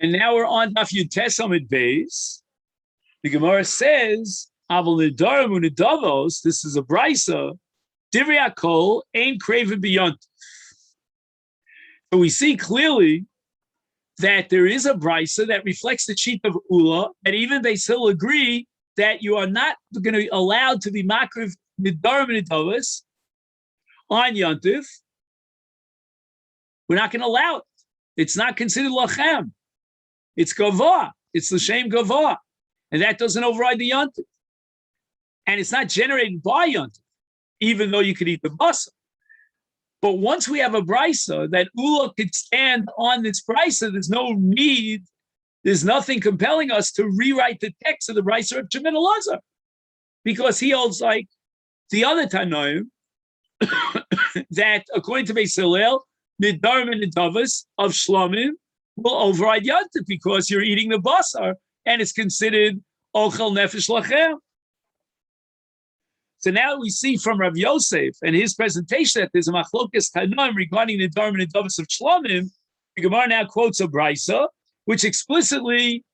And now we're on Daf Yud Tes Amud Beis. The Gemara says, "Aval nedarim unedavos." This is a brisa. Divrei hakol ain't craven beyond. So we see clearly that there is a brisa that reflects the sheet of Ula, and even they still agree that you are not going to be allowed to be makriv nedarim unedavos on Yontif. We're not going to allow it. It's not considered lachem. It's gavah. It's the same gavah. And that doesn't override the yontif. And it's not generated by yontif, even though you could eat the basa. But once we have a brisa that Ula could stand on this brisa, there's no need, there's nothing compelling us to rewrite the text of the brisa of Shemin Elazar. Because he holds like the other Tanoim, that according to Beis Hillel, Nidarim and Nidavas of Shlomim will override Yontif because you're eating the basar and it's considered Ochel Nefesh Lachem. So now we see from Rav Yosef and his presentation that there's a Machlokas Tanoim regarding Nidarim and Nidavas of Shlomim. The Gemara now quotes a brisa which explicitly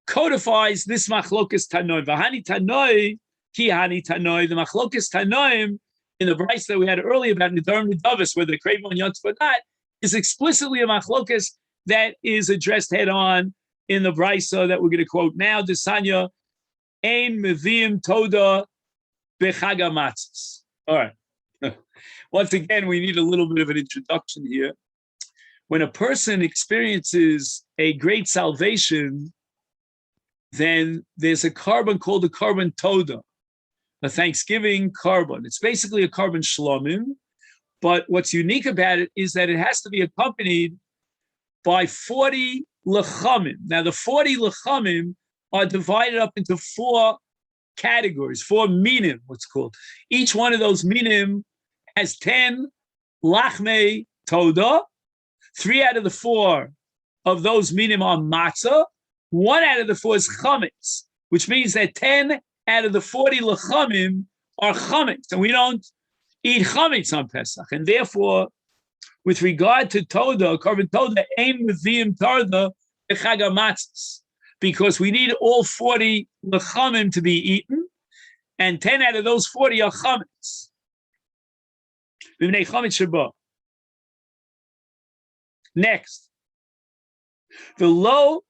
codifies this Machlokas Tanoim. V'hani Tanoi, ki hani Tanoi. The Machlokas Tanoim in the brisa that we had earlier about Nidarim and Nidavas, whether the Kraven on Yontif or not, is explicitly a Machlokas that is addressed head on in the brisa that we're going to quote now. Desanya, ein meviim toda bechag hamatzos. All right. Once again, we need a little bit of an introduction here. When a person experiences a great salvation, then there's a carbon called a carbon toda, a Thanksgiving carbon. It's basically a carbon shlomim, but what's unique about it is that it has to be accompanied by 40 lechamim. Now, the 40 lechamim are divided up into 4 categories, 4 minim, what's called. Each one of those minim has 10 lachmei toda. 3 out of the 4 of those minim are matzah. 1 out of the 4 is chametz, which means that 10 out of the 40 lechamim are chametz, and we don't eat chametz on Pesach, and therefore, with regard to Toda, carbon Toda, aim Meviim Toda, Bechag HaMatzos, because we need all 40 lechamim to be eaten, and 10 out of those 40 are chametz. B'nei chametz sheba. Next, the low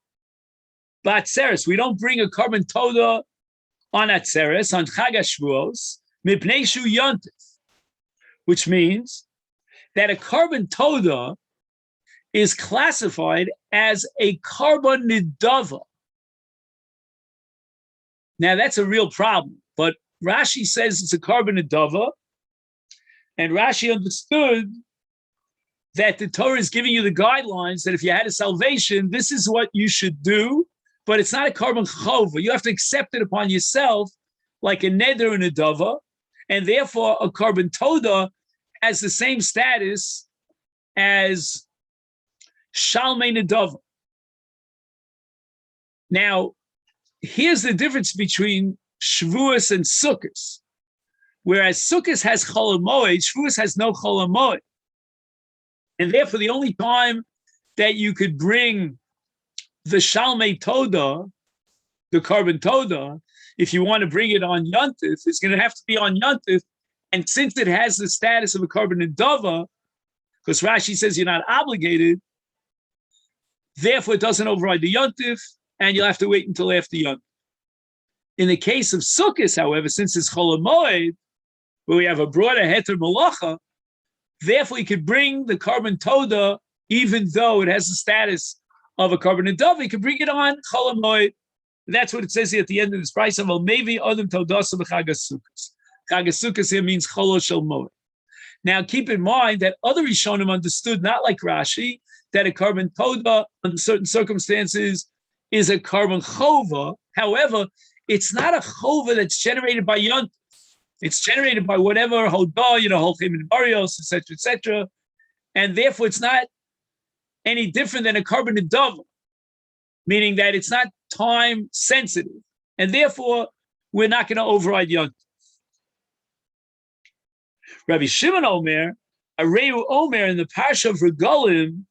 batzeres. We don't bring a carbon Toda on atzeres, on Chag HaShavuos, mipnei shu yontif, which means that a carbon toda is classified as a carbon nidava. Now that's a real problem, but Rashi says it's a carbon nidava, and Rashi understood that the Torah is giving you the guidelines that if you had a salvation, this is what you should do, but it's not a carbon chova. You have to accept it upon yourself like a neder and a dava, and therefore a carbon toda has the same status as Shalmei Nedava. Now, here's the difference between Shavuos and Sukkos. Whereas Sukkos has Chol HaMoed, Shavuos has no Chol HaMoed. And therefore, the only time that you could bring the Shalmei Toda, the carbon Toda, if you want to bring it on Yontif, it's going to have to be on Yontif. And since it has the status of a carbon nidava, because Rashi says you're not obligated, therefore it doesn't override the yontif, and you'll have to wait until after yontif. In the case of Sukkos, however, since it's Chol HaMoed, where we have a broader heter malacha, therefore you could bring the carbon toda, even though it has the status of a carbon nidava, you can bring it on Chol HaMoed. That's what it says here at the end of this price of maybe Adam Todasa b'Chag HaSukkos. Chag HaSukkos here means Chol Shel Moed. Now, keep in mind that other Rishonim understood, not like Rashi, that a carbon toda, under certain circumstances, is a carbon chova. However, it's not a chova that's generated by yontif. It's generated by whatever hodah, holchim and barios, etc., etc., and therefore it's not any different than a carbon nidava, meaning that it's not time sensitive, and therefore we're not going to override yontif. Rabbi Shimon Omer, Areu Omer in the Parsha of Regalim,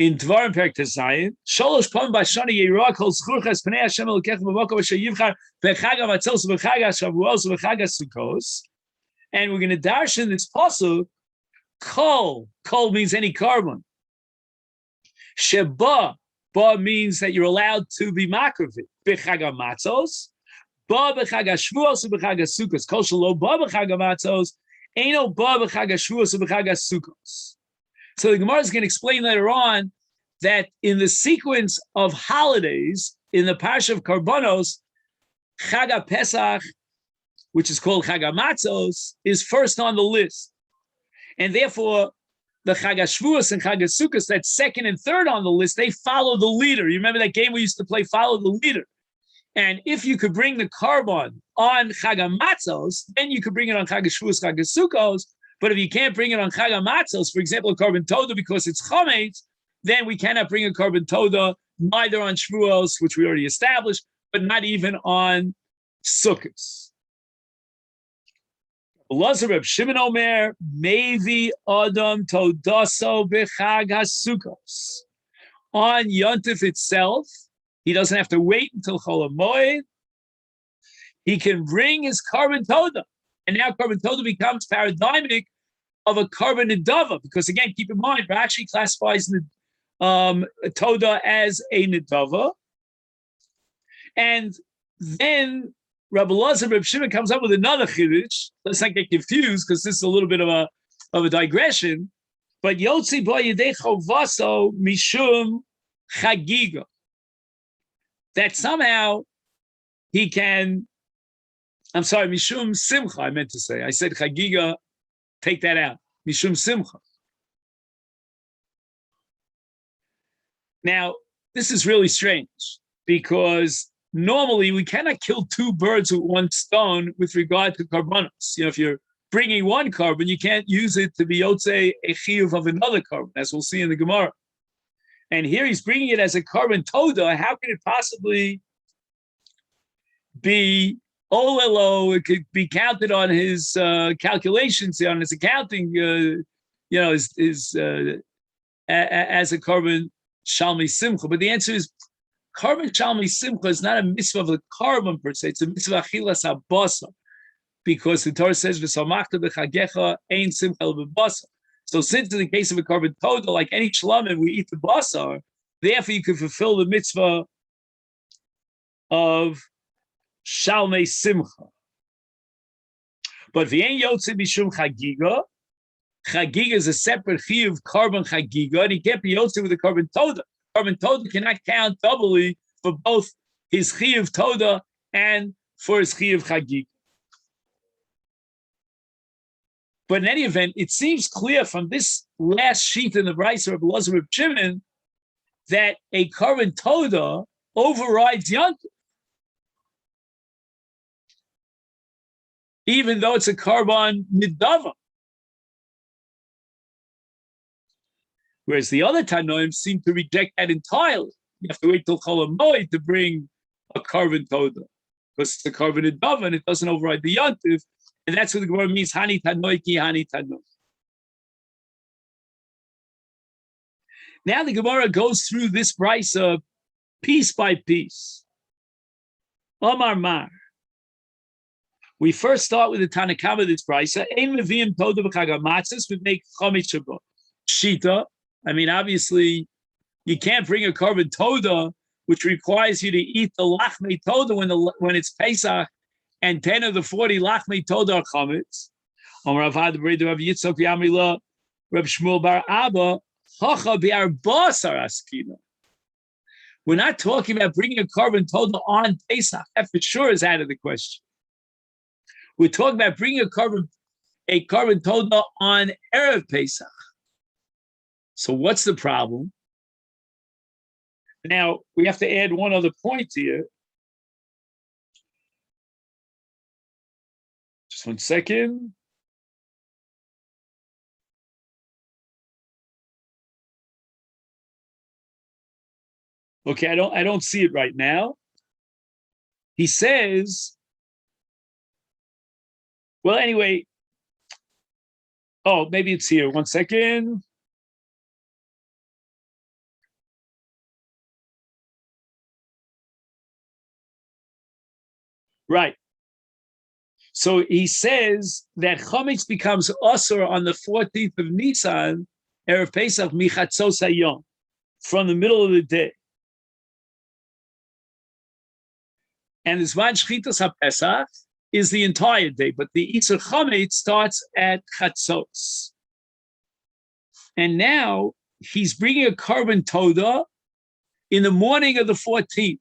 in Dvarim Perek Tezayin, Sholosh Pam Bashani Yeirah Kol Zchurchas Pnei Hashem Elokecha B'Mokom Asher Yivchar B'Chag HaMatzos B'Chag HaShavuos B'Chag HaSukkos, and we're going to darshan this pasuk. Kol means any carbon. Sheba means that you're allowed to be makravit. B'Chag HaMatzos, Ba B'Chag HaShavuos B'Chag HaSukkos. Kol Shelo Ba B'Chag HaMatzos, Eino Ba B'Chag HaShavuos B'Chag HaSukkos. So the Gemara is going to explain later on that in the sequence of holidays in the Parsha of Karbonos, Chag HaPesach, which is called Chag HaMatzos, is first on the list. And therefore, the Chag HaShavuos and Chag HaSukkos, that's second and third on the list, they follow the leader. You remember that game we used to play, Follow the Leader? And if you could bring the Karban on Chag HaMatzos, then you could bring it on Chag HaShavuos, Chag HaSukkos. But if you can't bring it on Chag HaMatzos, for example, a Korban Toda, because it's Chametz, then we cannot bring a Korban Toda neither on Shavuos, which we already established, but not even on Sukkos. Elazar Reb Shimon Omer, Mevi Adam Todaso B'Chag HaSukkos. On Yontif itself, he doesn't have to wait until Chol HaMoed. He can bring his Korban Toda. And now Korban Toda becomes paradigmic of a Korban Nedava, because again, keep in mind, Rashi classifies Toda as a Nedava. And then Rabbi Elazar Reb Shimon comes up with another chiddush. Let's not get confused, because this is a little bit of a digression. But Yotzi Bo Yedei Chovaso Mishum Chagiga. That somehow he can, I'm sorry, Mishum Simcha, I meant to say. I said Chagiga, take that out. Mishum Simcha. Now, this is really strange, because normally we cannot kill two birds with one stone with regard to karbanos. You know, if you're bringing one carbon, you can't use it to be yotzei a chiyuv of another carbon, as we'll see in the Gemara. And here he's bringing it as a carbon toda. How can it possibly be olelo? It could be counted on his calculations, on his accounting, as a carbon shalmi simcha. But the answer is, carbon shalmi simcha is not a mitzvah of the carbon per se. It's a mitzvah achilas habasa, because the Torah says v'samachta b'chagecha ein simcha b'basa. So since in the case of a carbon toda, like any shlamim, we eat the basar, therefore you can fulfill the mitzvah of shalmei simcha. But v'ein yotze b'shum chagiga, chagiga is a separate chiyuv carbon chagiga, and he can't be yotze with a carbon toda. Carbon toda cannot count doubly for both his chiyuv toda and for his chiyuv chagiga. But in any event, it seems clear from this last sheet in the Beitza of Elazar Reb Shimon that a carbon toda overrides Yontif, even though it's a carbon nidava. Whereas the other Tanoim seem to reject that entirely. You have to wait till Chol HaMoed to bring a carbon toda, because it's a carbon nidava and it doesn't override the Yontif. And that's what the Gemara means, Hani Tanoi ki Hani Tanoi. Now the Gemara goes through this Beitza piece by piece. Omar Mar. We first start with the Tanakama of this Beitza. Ein meviim toda b'chag hamatzos, we make chametz shabbat. Shita. I mean, obviously, you can't bring a carbon toda, which requires you to eat the lachmei toda when it's Pesach, and 10 of the 40 lachmei toda are chametz. Rav Had Rav Yitzchak Yamila, Rav Shmuel Bar Abba, hacha bi'ar basar askina. We're not talking about bringing a carbon toda on Pesach. That for sure is out of the question. We're talking about bringing a carbon toda on Erev Pesach. So what's the problem? Now, we have to add one other point here. Just 1 second. Okay, I don't see it right now. He says, well, anyway, maybe it's here. 1 second. Right. So he says that chametz becomes osur on the 14th of Nisan, Erev Pesach, michatzos hayom, from the middle of the day. And the Zman Shchitas HaPesach is the entire day, but the Isur Chametz starts at Chatzos. And now he's bringing a carbon toda in the morning of the 14th.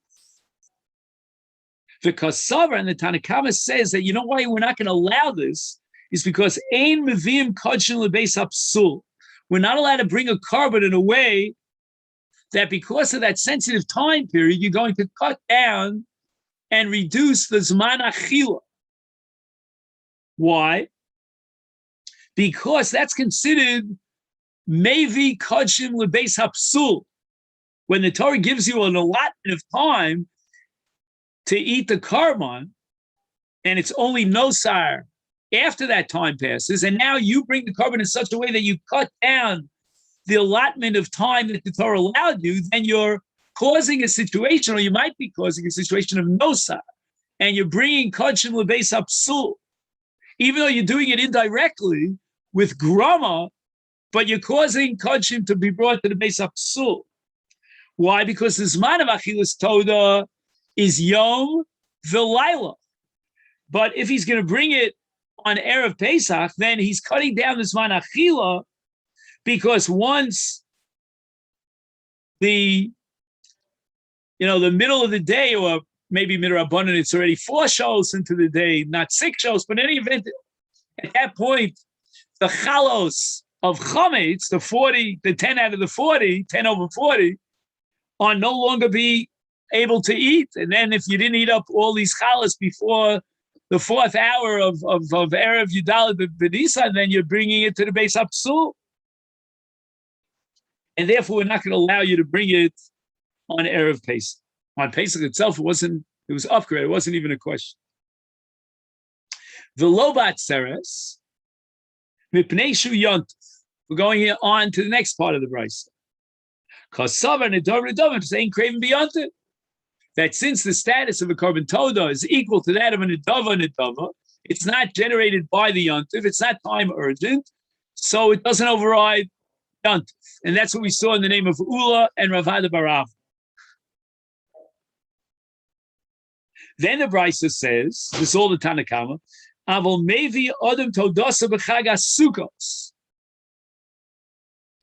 The Kasavar and the Tanakama says that, you know why we're not going to allow this is because Ein Mevim Kodshin Lebeis Hapsul. We're not allowed to bring a carbon in a way that because of that sensitive time period, you're going to cut down and reduce the Zman Achila. Why? Because that's considered Mevi Kodshim Lebeis Hapsul. When the Torah gives you an allotment of time to eat the carbon, and it's only nosar after that time passes, and now you bring the carbon in such a way that you cut down the allotment of time that the Torah allowed you, then you're causing a situation, or you might be causing a situation of nosar, and you're bringing Kodshim Lebeis Hapsul, even though you're doing it indirectly with grama, but you're causing Kodshim to be brought to the Beis Hapsul. Why? Because the Zman of Achilas Toda is Yom V'Laila. But if he's going to bring it on Erev Pesach, then he's cutting down the Zman Achila, because once the middle of the day, or maybe midrabanan, it's already 4 shows into the day, not 6 shows, but in any event, at that point, the chalos of chametz, the 10 out of the 40, 10 over 40, are no longer be able to eat. And then if you didn't eat up all these chalas before the 4th hour of Erev Yudal B'Nisan, then you're bringing it to the Beis Hapsul. And therefore, we're not going to allow you to bring it on Erev Pesach. On Pesach itself, it was upgraded. It wasn't even a question. The Lobat Seres, Mipnei Shu Yontif. We're going on to the next part of the Beitza. Kasav and Nedav saying craven beyond it. That since the status of a carbon toda is equal to that of a nedava, it's not generated by the yontif, it's not time urgent, so it doesn't override yontif. And that's what we saw in the name of Ula and Ravada Barav. Then the Beitza says, this is all the Tanakama, Avol Mevi Odom Todasa B'Chagas Sukkos.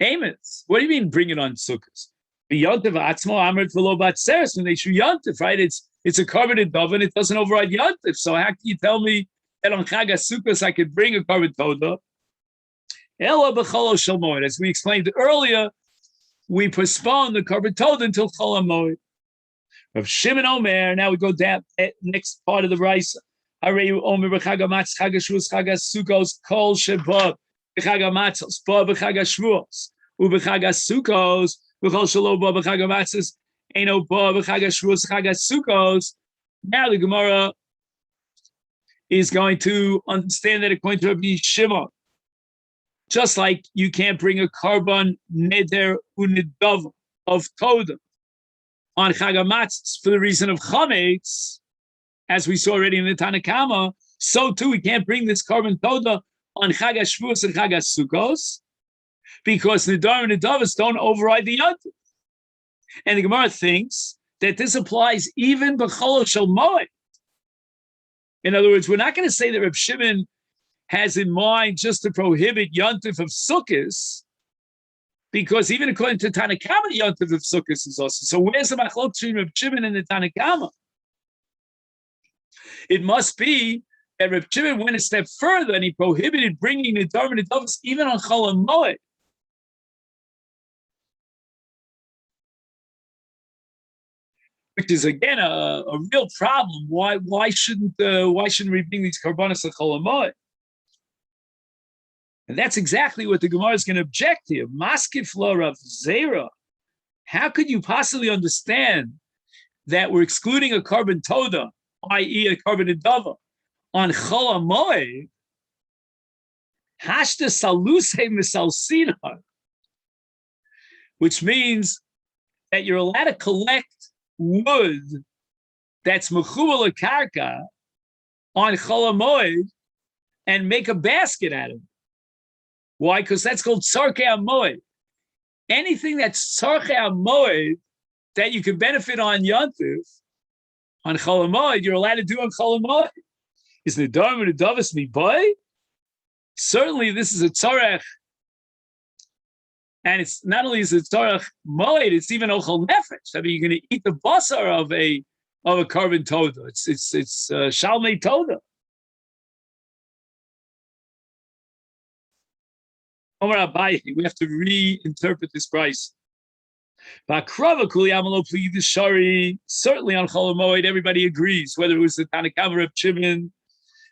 Amos, what do you mean bring it on Sukkos? Yontif Atzmo Amrit V'Lo Bat Seres, when they shoot Yontif, right? It's a carbon dove and it doesn't override Yontif. So how can you tell me that on Chagas Sukkos I could bring a carbon toda? Ela B'Cholo Shalmoed. As we explained earlier, we postpone the carbon toda until Chol HaMoed. Of Shimon Omer, now we go down next part of the Beitza. Areyu Omer B'Chagamatz Chagashuos Chagas Sukkos Kol Shebab B'Chagamatzos Ba B'Chagashvuos U'B'Chagas Sukkos B'Chol Shelo Ba B'Chagamatzos Eino Ba B'Chagashvuos Chagas Sukkos. Now the Gemara is going to understand that according to Rabbi Shimon, just like you can't bring a carbon neder unidava of toda on Chagamatzos for the reason of chametz, as we saw already in the Tanakama, so too we can't bring this carbon toda on Chagas Shvuos and Chagas Sukkos, because Nidar and Nidavas don't override the Yontif. And the Gemara thinks that this applies even B'Cholo Shel Moed. In other words, we're not going to say that Reb Shimon has in mind just to prohibit Yontif of Sukkos, because even according to Tanakama, the Yontif of Sukkos is also. So where's the machlok between Reb Shimon and the Tanakama? It must be that Reb Shimon went a step further and he prohibited bringing the Nidar and Nidavos even on Chol HaMoed. Which is again a real problem. Why shouldn't we bring these karbanos to Chol HaMoed? And that's exactly what the Gemara is going to object here. Maskif lo Rav Zera. How could you possibly understand that we're excluding a carbon toda, i.e. a carbon idava, on Chol HaMoed? Hashta saluse misalsina, which means that you're allowed to collect wood that's mechubal karka on Chol HaMoed and make a basket out of it. Why? Because that's called Tzarkei HaMoed. Anything that's Tzarkei HaMoed that you can benefit on Yontif, on Chol HaMoed, you're allowed to do on Chol HaMoed. Is Nedar Medavas Miboy? Certainly, this is a tzarech, and it's not only is it tzarech moed, it's even ochel nefesh. I mean, you're going to eat the basar of a carbon toda. It's shalmei toda. Omar Abaye, we have to reinterpret this price. Certainly on Chol HaMoed, everybody agrees, whether it was the Tanakama of Chivin,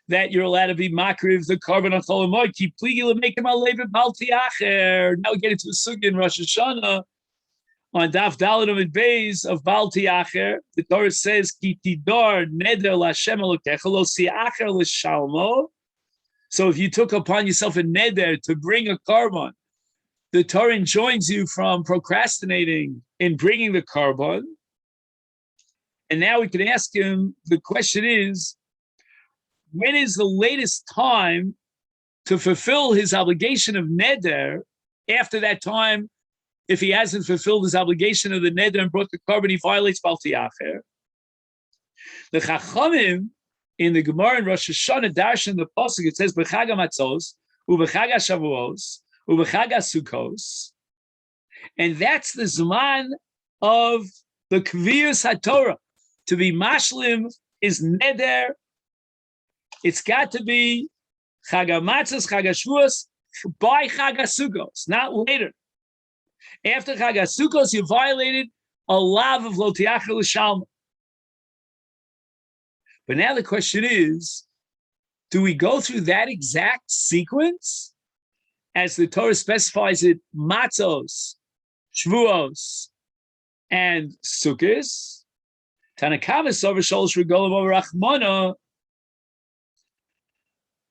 that you're allowed to be makriv the carbon on Chol HaMoed. Keep pligil and make him a levit balti acher. Now we get into the sugya in Rosh Hashanah on Daf Daladam and Beis of balti acher. The Torah says ki tidor neder laShem Elokecha lo si acher l'shalmo. So if you took upon yourself a neder to bring a carbon, the Torah enjoins you from procrastinating in bringing the carbon. And now we can ask him. The question is, when is the latest time to fulfill his obligation of neder? After that time, if he hasn't fulfilled his obligation of the neder and brought the carbon, he violates balti acher. The Chachamim in the Gemara in Rosh Hashanah Darshan, the pasuk, it says b'chag hamatzos u'b'chag hashavuos u'b'chag hasukos, and that's the zman of the kviyus haTorah. To be mashlim is neder. It's got to be Chag HaMatzos, Chag HaShavuos, by Chag HaSukos, not later. After Chag HaSukos, you violated a lav of Lo Tiacher L'Shalma. But now the question is, do we go through that exact sequence as the Torah specifies it, Matzos, Shavuos, and Sukkos? Tanakama Sover Sholosh Regolim Over Rachmana.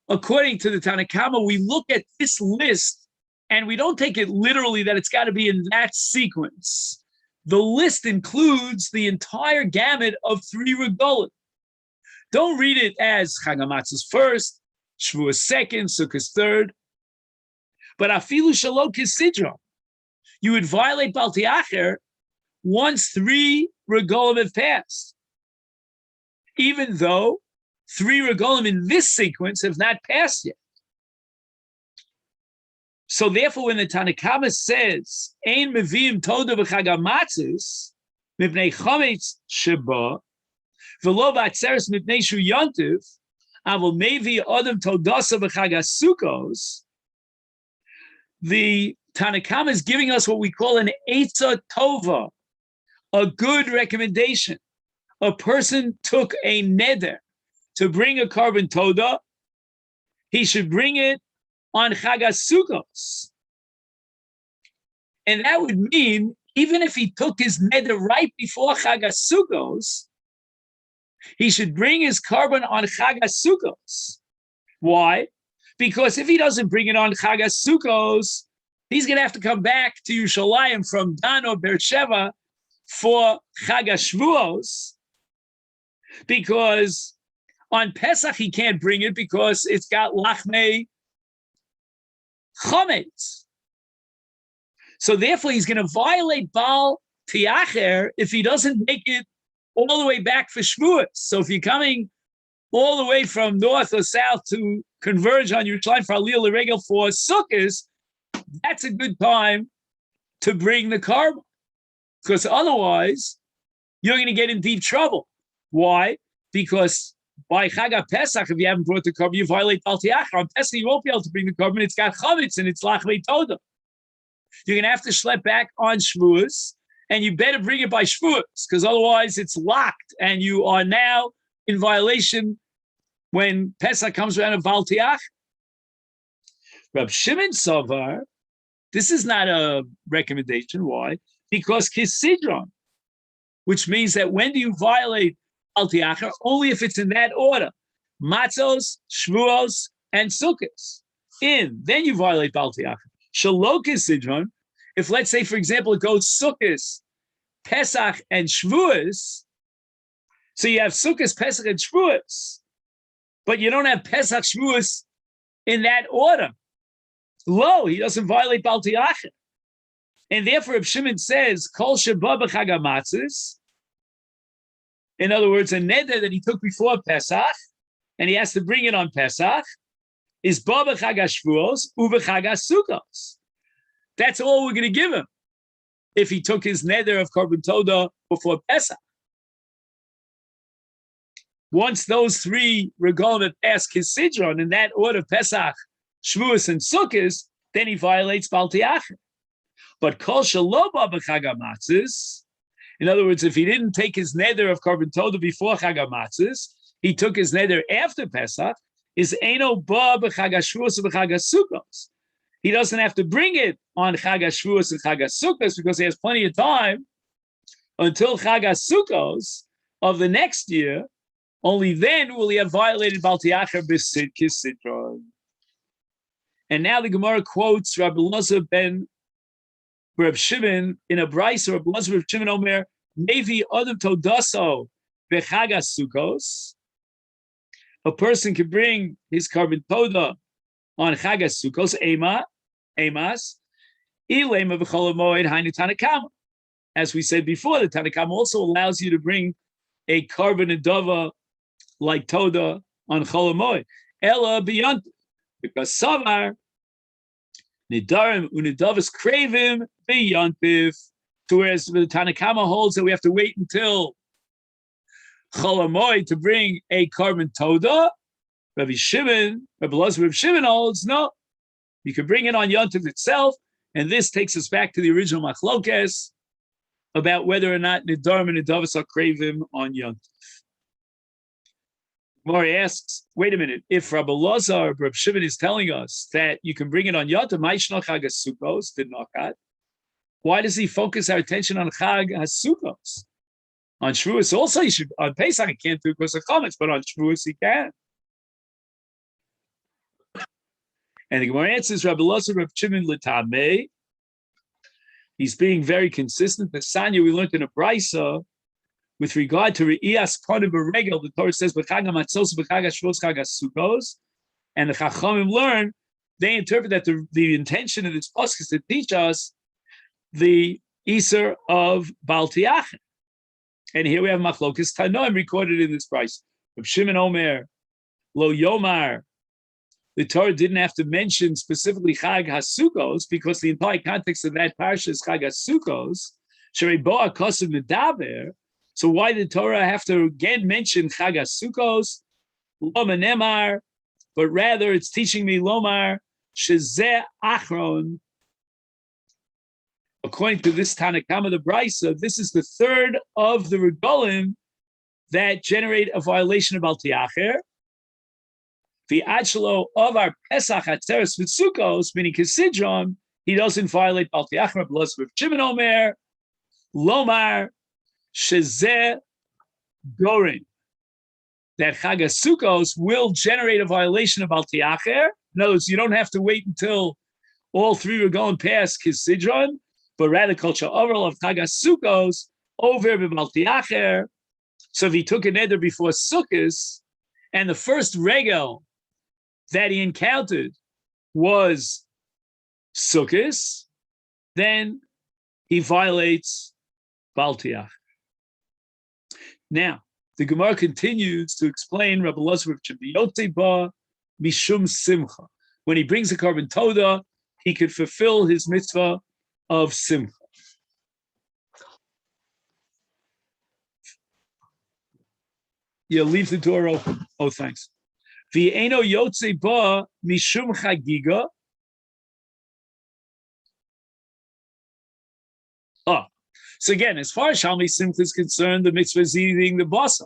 According to the Tanakhama, we look at this list and we don't take it literally that it's got to be in that sequence. The list includes the entire gamut of 3 regolim. Don't read it as Chag HaMatzos first, Shavuos second, Sukkos third. But afilu shelo kisidron, you would violate balti acher once 3 regolim have passed, even though 3 regolim in this sequence have not passed yet. So therefore, when the Tanakhama says, Ein meviim toda b'chag hamatzos, mipnei chametz sheba, v'lo b'atzeres mipnei shu yontiv, avol mevi adam todasa b'chag hasukos, the Tanakhama is giving us what we call an eitzah tova, a good recommendation. A person took a neder to bring a carbon toda, he should bring it on Chag HaSukos. And that would mean, even if he took his neder right before Chag HaSukos, he should bring his carbon on Chag HaSukos. Why? Because if he doesn't bring it on Chag HaSukos, he's going to have to come back to Yerushalayim from Dan or Beersheba for Chag HaShavuos, because on Pesach, he can't bring it because it's got lachmei chometz. So therefore, he's going to violate Baal Tiacher if he doesn't make it all the way back for Shavuos. So if you're coming all the way from north or south to converge on Yerushalayim for Aliyah L'Regel for Sukkos, that's a good time to bring the carbon, because otherwise you're going to get in deep trouble. Why? Because by Chag HaPesach, if you haven't brought the carbon, you violate Baal Tiacher. On Pesach, you won't be able to bring the carbon. It's got chametz and it's lachmei toda. You're going to have to schlep back on Shavuos, and you better bring it by Shavuos, because otherwise it's locked, and you are now in violation when Pesach comes around of Baal Tiacher. Rab Shimon Savar, this is not a recommendation. Why? Because Kisidron, which means that when do you violate Baal Tiacher? Only if it's in that order. Matzos, Shavuos, and Sukkos. Then you violate Baal Tiacher. Shelo Kisidron, if let's say, for example, it goes Sukkos, Pesach, and Shavuos, so you have Sukkos, Pesach, and Shavuos, But you don't have Pesach Shavuos in that order. Lo, he doesn't violate Bal Tiachim. And therefore, if Shimon says, Kol Sheba B'Chag HaMatzos, in other words, a neder that he took before Pesach, and he has to bring it on Pesach, is Ba B'Chag HaShavuos U'B'Chag HaSukkos. That's all we're going to give him if he took his neder of Korban Todah before Pesach. Once those three regalim pass Kisidron in that order, Pesach, Shavuos, and Sukkos, then he violates Bal Tiachim. But Kol Shelo Ba B'Chag HaMatzos, in other words, if he didn't take his neder of Korban Todah before Chag HaMatzos, he took his neder after Pesach, is Eino Ba B'Chag HaShavuos U'B'Chag HaSukkos. He doesn't have to bring it on Chag HaShavuos and Chag HaSukkos because he has plenty of time until Chag HaSukkos of the next year. Only then will he have violated Bal Tiachim B'Sid Kisidron. And now the Gemara quotes Rabbi Elazar ben Reb Shimon in a brayso. Rabbi Elazar Reb Shimon Omer Mevi Adam Todaso B'Chag HaSukkos. A person can bring his Korban Todah on Chag HaSukkos, Emas, Ilema B'Chol HaMoed Hainu Tanakama. As we said before, the Tanakama also allows you to bring a Korban Adova like Todah on Chol HaMoed. Ella B'Yont, because Savar Nidarim Unidavas Kravim B'Yontiv. To whereas the Tanakama holds that we have to wait until Chol HaMoed to bring a Korban Todah. Rabbi Elazar Reb Shimon holds, no, you can bring it on Yontiv itself, and this takes us back to the original Machlokes about whether or not Nidarim and Nidavas are Kravim on Yontiv. Mori asks, wait a minute, if Rabbi Elazar Reb Shimon is telling us that you can bring it on Yontiv, Ma'ishno Chag HaSukkos, did Nokat, why does he focus our attention on Chag HaSukkos? On Shavuos also, he should, on Pesach he can't do it because of comments, but on Shavuos he can. And the Gemara answers, Rabbi Elazar Reb Shimon L'tamei. He's being very consistent. The Sanya we learned in a brayso with regard to Re'iyas Kodim B'Regel. The Torah says B'Chag HaMatzos B'Chag HaShavuos Chag HaSukkos, and the Chachamim learn. They interpret that the intention of this pasuk is to teach us the Iser of Bal Tiachim. And here we have Machlokes Tanoim recorded in this brayso. Reb Shimon Omer Lo Yomar. The Torah didn't have to mention specifically Chag HaSukkos because the entire context of that parsha is Chag HaSukkos. Sherei Boa Kosev Medaber. So why did the Torah have to again mention Chag HaSukkos? Loma Nemar, but rather it's teaching me Lomar Shezeh Achron. According to this Tanakama the Brayso, this is the third of the regalim that generate a violation of Bal Tiachim. The Achlo of our Pesach Atzeres V'Sukkos, meaning Kisidron, he doesn't violate Bal Tiachim. Plus with Shimon Omer, Lomar, Shezeh Gorin, that Chag HaSukkos will generate a violation of Bal Tiachim. In other words, you don't have to wait until all three are going past Kisidron, but rather culture overall of Chag HaSukkos over Bal Tiachim. So if he took a neder before Sukkos, and the first regel that he encountered was Sukkos, then he violates Bal Tiachim. Now, the Gemara continues to explain Rabbi Elazar Ba Mishum Simcha. When he brings a Korban Todah, he could fulfill his mitzvah of Simcha. Yeah, leave the door open. Oh, thanks. V'eino yotze ba mishum chagiga. So again, as far as Shalmei Simcha is concerned, the mitzvah is eating the basa.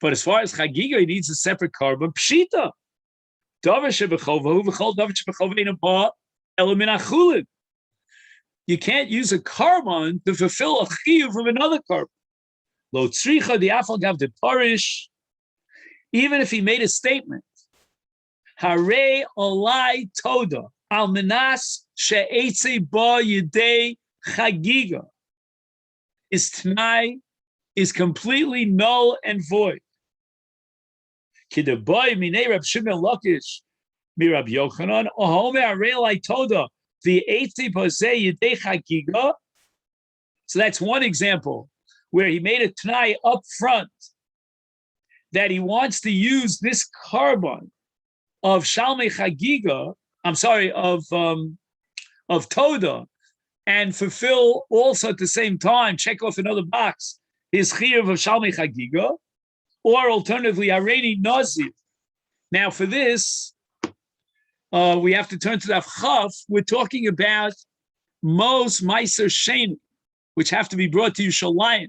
But as far as chagiga, he needs a separate korban pshita. Davar shebechovahu v'chol davar shebechovahu ba elo min achulin. You can't use a korban to fulfill a chiyuv from another korban. Lo tzricha di'afal gav de parish. Even if he made a statement, Hare olai toda al menas she'etze ba yedei chagiga. His t'nai is completely null and void. Kidaboy minei Rab Shimon Lakish mirab Yochanan ohome arelai toda the eighty posei yidei chagiga. So that's one example where he made a t'nai up front that he wants to use this carbon of Shalmei Chagiga, of Toda, and fulfill also at the same time, check off another box, his Chiyuv of Shalmei Chagiga, or alternatively, Areni Nazir. Now for this, we have to turn to the Chaf. We're talking about Mos Meiser Sheni, which have to be brought to Yerushalayim.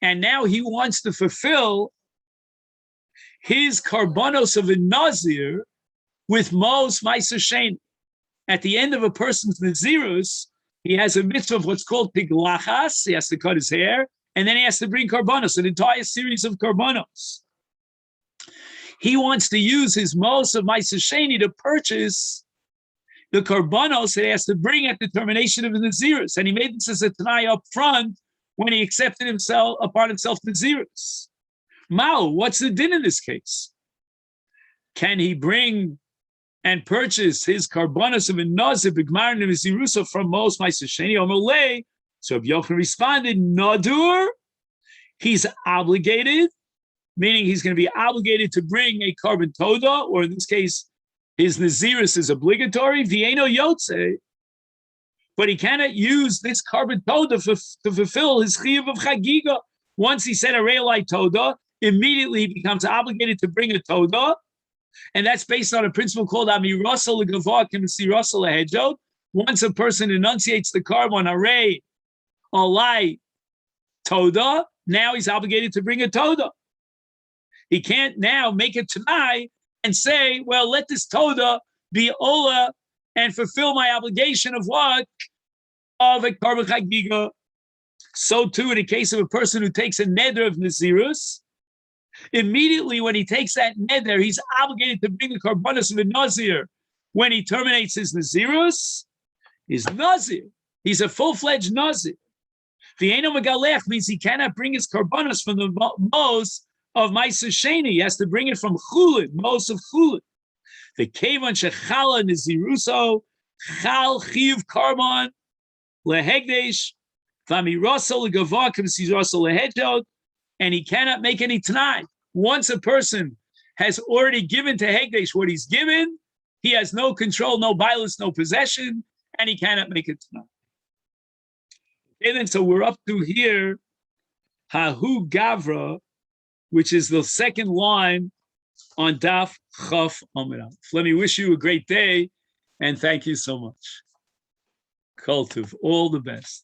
And now he wants to fulfill his karbanos of a Nazir with Mos Meiser Sheni. At the end of a person's Nazirus, he has a mitzvah of what's called piglachas. He has to cut his hair, and then he has to bring karbanos, an entire series of karbanos. He wants to use his Mos of Meiser Sheni to purchase the karbanos that he has to bring at the termination of the Nazirus. And he made this as a t'nai up front when he accepted upon himself Nazirus. Mao, what's the din in this case? Can he bring and purchase his karbanos of a nazir b'gmar nezirusa from Mos Meiser Sheni Omelei? So Rabbi Yochanan responded, Nadur, he's obligated, meaning he's going to be obligated to bring a carbon toda, or in this case, his nazirus is obligatory, v'eno yotze, but he cannot use this carbon toda to fulfill his chiyuv of chagiga. Once he said a re'elai toda, immediately he becomes obligated to bring a toda, and that's based on a principle called amirasa legavah k'mesirasa lehedjot. Once a person enunciates the carbon array alai toda, now he's obligated to bring a toda. He can't now make it t'nai and say, well, let this toda be ola and fulfill my obligation of what? Of a carbon chagiga. So too in the case of a person who takes a neder of nazirus, immediately when he takes that neder, he's obligated to bring the karbanos of a nazir. When he terminates his nazirus, he's nazir. He's a full-fledged nazir. V'eno megalech means he cannot bring his karbanos from the Mos of Meiser Sheni. He has to bring it from Chulin, Mos of Chulin. The kevan shechala naziruso chal chiyuv karban lehegdesh v'amirasa legavah k'mesirasa lehedjot, and he cannot make any t'nai. Once a person has already given to hegdesh what he's given, he has no control, no violence, no possession, and he cannot make it t'nai. Okay, then so we're up to here, hahu gavra, which is the second line on Daf Chaf Amud Aleph. Let me wish you a great day, and thank you so much. Kol Tuv, all the best.